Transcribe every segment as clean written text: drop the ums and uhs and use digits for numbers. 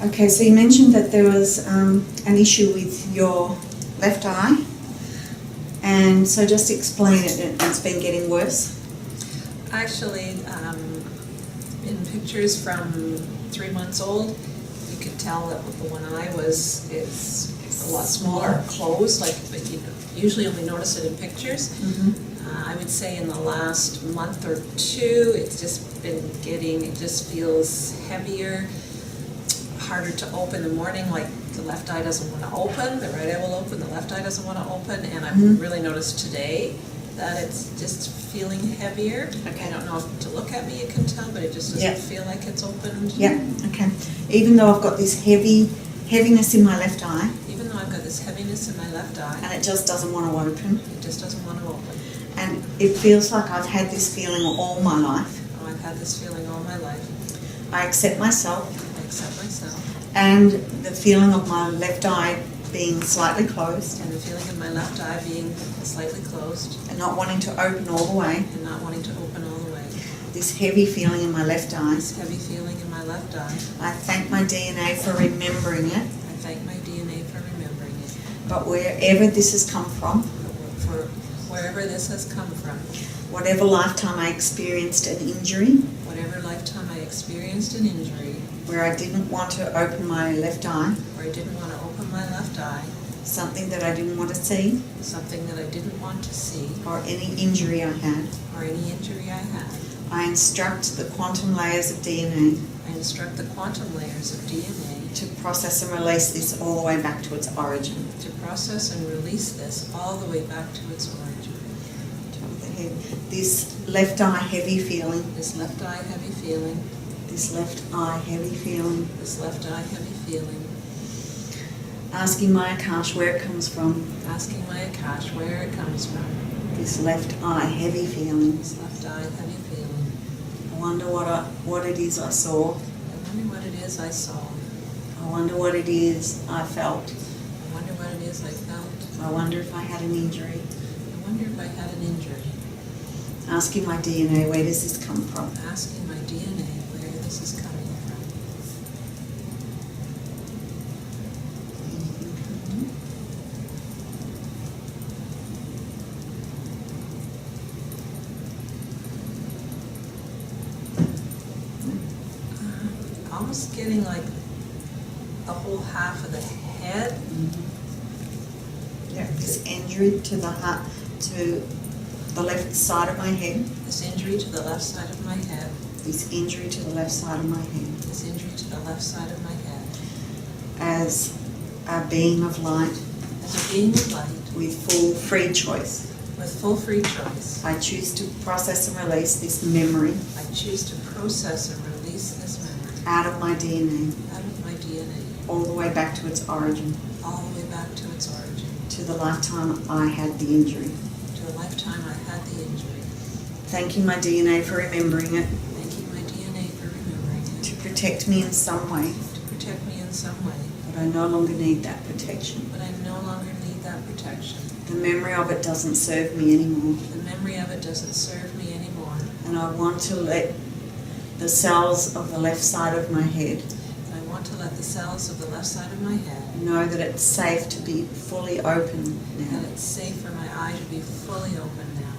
Okay, so you mentioned that there was an issue with your left eye, and so just explain it. It's been getting worse. Actually, in pictures from 3 months old, you could tell that the one eye it's a lot smaller, closed. But you usually only notice it in pictures. I would say in the last month or two, it's just been it just feels heavier, harder to open in the morning, like the left eye doesn't want to open, the right eye will open, the left eye doesn't want to open, and I've really noticed today that it's just feeling heavier. Okay. I don't know if to look at me you can tell, but it just doesn't feel like it's opened. Yeah, okay. Even though I've got this heaviness in my left eye. Even though I've got this heaviness in my left eye. And it just doesn't want to open. It just doesn't want to open. And it feels like I've had this feeling all my life. Oh, I've had this feeling all my life. I accept myself. I accept myself. And the feeling of my left eye being slightly closed. And the feeling of my left eye being slightly closed. And not wanting to open all the way. And not wanting to open all the way. This heavy feeling in my left eye. This heavy feeling in my left eye. I thank my DNA for remembering it. I thank my DNA for remembering it. But wherever this has come from. For wherever this has come from. Whatever lifetime I experienced an injury. Whatever lifetime I experienced an injury. Where I didn't want to open my left eye. Where I didn't want to open my left eye. Something that I didn't want to see. Something that I didn't want to see. Or any injury I had. Or any injury I had. I instruct the quantum layers of DNA. I instruct the quantum layers of DNA. To process and release this all the way back to its origin. To process and release this all the way back to its origin. This left eye heavy feeling. This left eye heavy feeling. This left eye heavy feeling. This left eye heavy feeling. Asking my Akash where it comes from. Asking my Akash where it comes from. This left eye heavy feeling. This left eye heavy feeling. I wonder what it is I saw. I wonder what it is I saw. I wonder what it is I felt. I wonder what it is I felt. I wonder if I had an injury. I wonder if I had an injury. Asking my DNA, where does this come from? Asking my DNA where this is coming from. Almost getting like the whole half of the head. Yeah, this injury to the heart, to the left side of my head. This injury to the left side of my head. This injury to the left side of my head. This injury to the left side of my head. As a being of light. As a being of light. With full free choice. With full free choice. I choose to process and release this memory. I choose to process and release this memory. Out of my DNA. Out of my DNA. All the way back to its origin. All the way back to its origin. To the lifetime I had the injury. To the lifetime I had the injury. Thanking my DNA for remembering it. Thanking my DNA for remembering it. To protect me in some way. To protect me in some way. But I no longer need that protection. But I no longer need that protection. The memory of it doesn't serve me anymore. The memory of it doesn't serve me anymore. And I want to let the cells of the left side of my head. I want to let the cells of the left side of my head know that it's safe to be fully open now. That it's safe for my eye to be fully open now.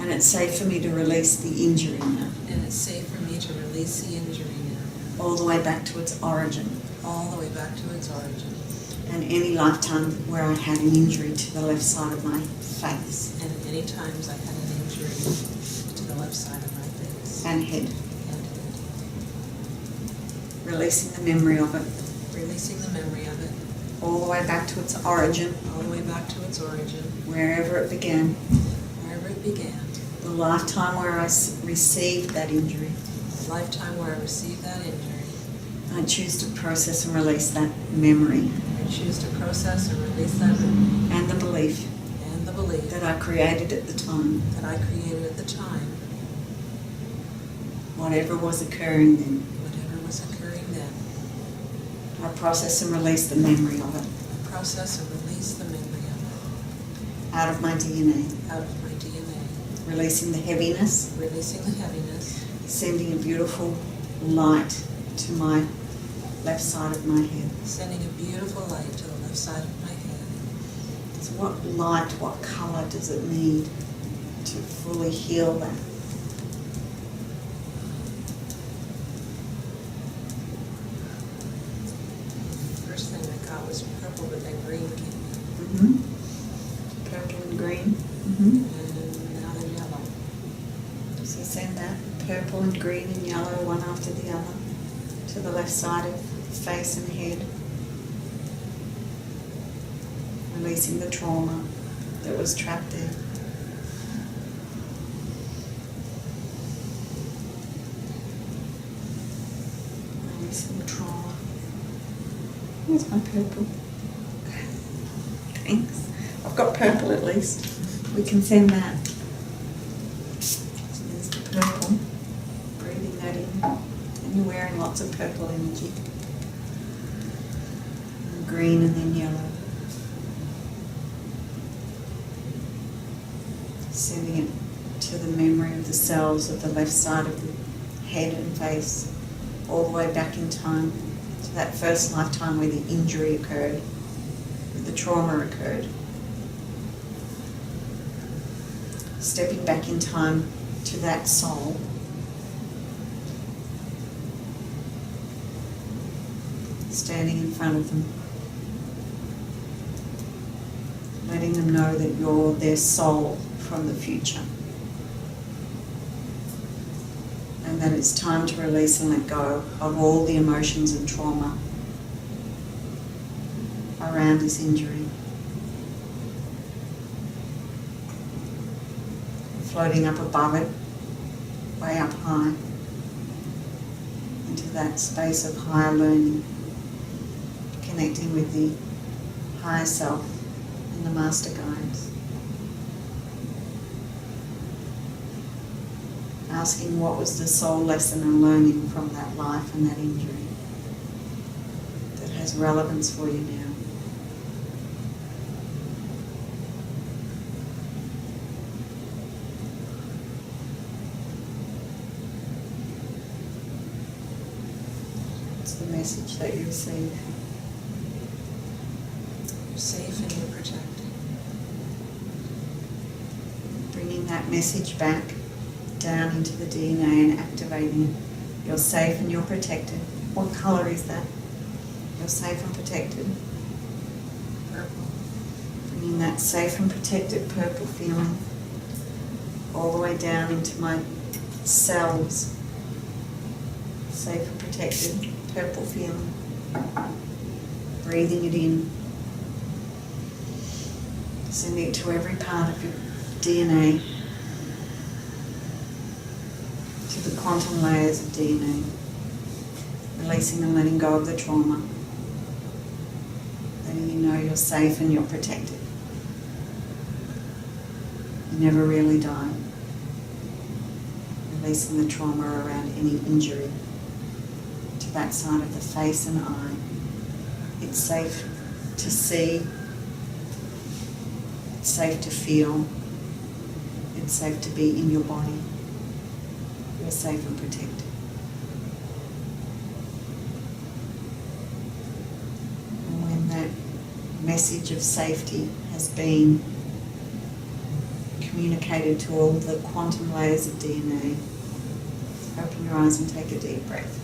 And it's safe for me to release the injury now. And it's safe for me to release the injury now. All the way back to its origin. All the way back to its origin. And any lifetime where I had an injury to the left side of my face. And at any times I had an injury to the left side of my face. And head. And head. Releasing the memory of it. Releasing the memory of it. All the way back to its origin. All the way back to its origin. Wherever it began. Wherever it began. The lifetime where I received that injury. The lifetime where I received that injury. I choose to process and release that memory. I choose to process and release that memory. And the belief. And the belief. That I created at the time. That I created at the time. Whatever was occurring then. Whatever was occurring then. I process and release the memory of it. I process and release the memory of it. Out of my DNA. Out of my DNA. Releasing the heaviness. Releasing the heaviness. Sending a beautiful light to my left side of my head. Sending a beautiful light to the left side of my head. So what light, what colour does it need to fully heal that? First thing I got was purple, but then green came in. Mm-hmm. Purple and green. Mm-hmm. And now they're yellow. So send that purple and green and yellow, one after the other, to the left side of face and head. Releasing the trauma that was trapped there. Releasing the trauma. Here's my purple. Thanks. I've got purple at least. We can send that. So there's the purple. Breathing that in. And you're wearing lots of purple energy. And green and then yellow. Sending it to the memory of the cells of the left side of the head and face, all the way back in time to that first lifetime where the injury occurred, where the trauma occurred. Stepping back in time to that soul. Standing in front of them. Letting them know that you're their soul from the future. And that it's time to release and let go of all the emotions and trauma around this injury. Floating up above it, way up high, into that space of higher learning, connecting with the higher self and the master guides. Asking what was the soul lesson and learning from that life and that injury that has relevance for you now. What's the message that you receive? You're safe and you're protected. Bringing that message back down into the DNA and activating it. You're safe and you're protected. What colour is that? You're safe and protected. Purple. Bringing that safe and protected purple feeling all the way down into my cells. Safe and protected purple feeling. Breathing it in. Sending it to every part of your DNA. To the quantum layers of DNA. Releasing and letting go of the trauma. Letting you know you're safe and you're protected. You never really die. Releasing the trauma around any injury to that side of the face and eye. It's safe to see. It's safe to feel. It's safe to be in your body. You're safe and protected. And when that message of safety has been communicated to all the quantum layers of DNA, open your eyes and take a deep breath.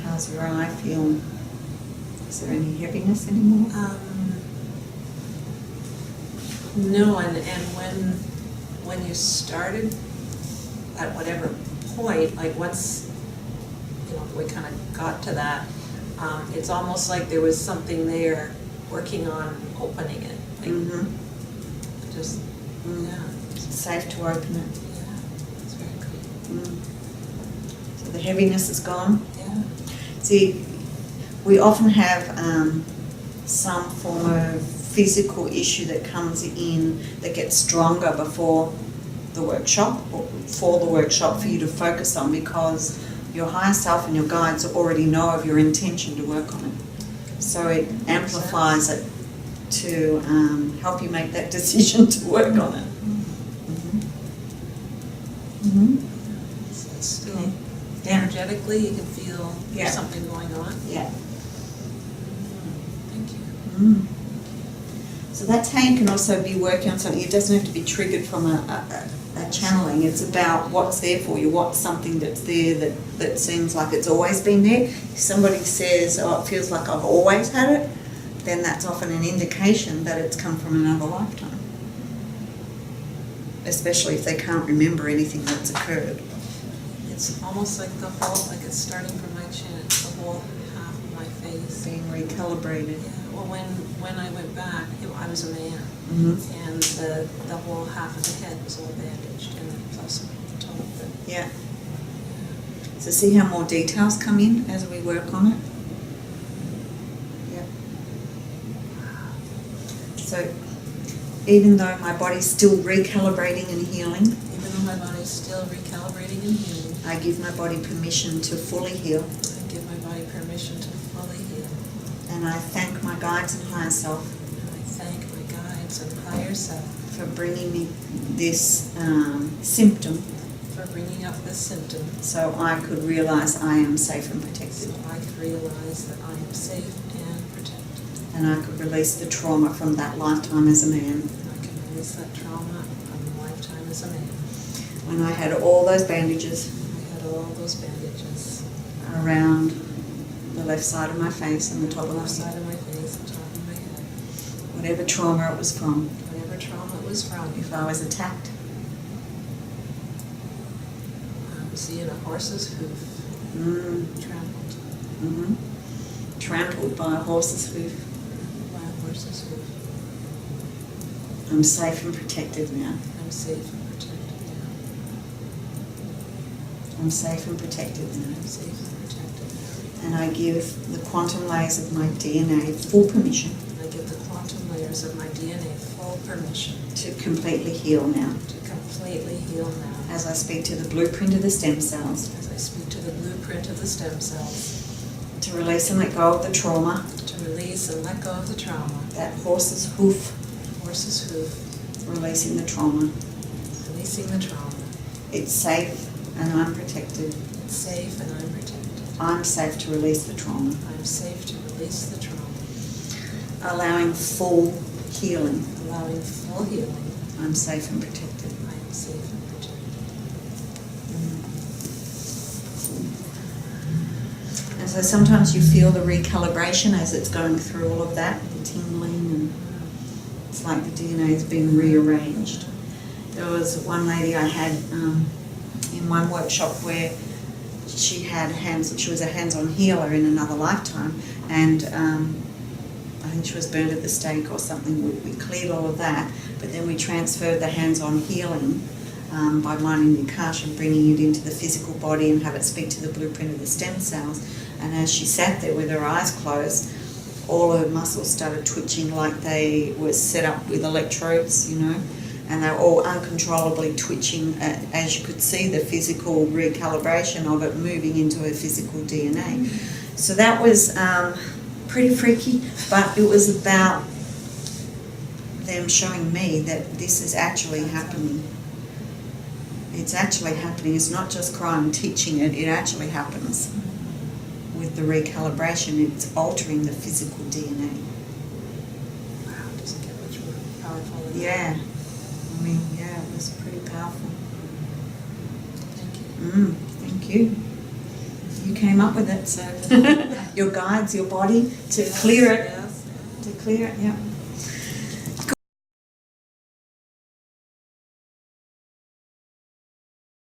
How's your eye feel? Is there any heaviness anymore? No, and when you started, at whatever point, like once, we kind of got to that, it's almost like there was something there working on opening it. Like just, yeah. It's safe to open it. Yeah, it's very cool. So the heaviness is gone. Yeah. See, we often have some form of physical issue that comes in that gets stronger before the workshop, or for the workshop for you to focus on, because your higher self and your guides already know of your intention to work on it. So it amplifies it to help you make that decision to work on it. Mm-hmm. So it's still Okay. Yeah. energetically, you can feel Yeah. there's something going on. Yeah. Thank you. Mm. So that's how you can also be working on something. It doesn't have to be triggered from a channeling. It's about what's there for you, what's something that's there that seems like it's always been there. If somebody says, oh, it feels like I've always had it, then that's often an indication that it's come from another lifetime. Especially if they can't remember anything that's occurred. It's almost like the whole, like it's starting from my chin, it's the whole half of my face. Being recalibrated. Yeah, well, when I went back, I was a man, Mm-hmm. and the whole half of the head was all bandaged, and then plus the top of it. Yeah. So see how more details come in as we work on it? Yeah. So even though my body's still recalibrating and healing, Even though my body's still recalibrating and healing, I give my body permission to fully heal. I give my body permission to fully heal. And I thank my guides and higher self And I thank my guides and higher self for bringing me this symptom for bringing up this symptom so I could realize I am safe and so protected. I could realize that I am safe and protected. And I could release the trauma from that lifetime as a man. And I can release that trauma from a lifetime as a man. When I had all those bandages I had all those bandages around the left side of my face and the top on of the my left head. side of my face, the top of my head. Whatever trauma it was from. Whatever trauma it was from. If I was attacked, I was seeing a horse's hoof trampled trampled by a horse's hoof. by a horse's hoof. I'm safe and protected now. I'm safe and protected now. I'm safe and protected now. I'm safe and protected now. And I give the quantum layers of my DNA full permission I give the quantum layers of my DNA full permission to completely heal now. to completely heal now. As I speak to the blueprint of the stem cells, As I speak to the blueprint of the stem cells, to release and let go of the trauma, to release and let go of the trauma, that horse's hoof, horse's hoof, releasing the trauma. releasing the trauma. It's safe and I'm protected. It's safe and I'm protected. I'm safe to release the trauma. I'm safe to release the trauma. Allowing full healing. Allowing full healing. I'm safe and protected. I am safe and protected. And so sometimes you feel the recalibration as it's going through all of that, the tingling, and it's like the DNA has been rearranged. There was one lady I had in one workshop where she was a hands-on healer in another lifetime, and I think she was burned at the stake or something. We cleared all of that, but then we transferred the hands-on healing by mining the Akasha and bringing it into the physical body and have it speak to the blueprint of the stem cells. And as she sat there with her eyes closed, all her muscles started twitching like they were set up with electrodes, and they were all uncontrollably twitching as you could see the physical recalibration of it moving into her physical DNA. So that was pretty freaky, but it was about them showing me that this is actually happening. It's actually happening. It's not just crime teaching it, it actually happens. With the recalibration, it's altering the physical DNA. Wow, it doesn't get much more powerful than that. Yeah. It was pretty powerful. Thank you. Thank you. You came up with it, so your guides, your body, to clear it. Yes. To clear it, yeah.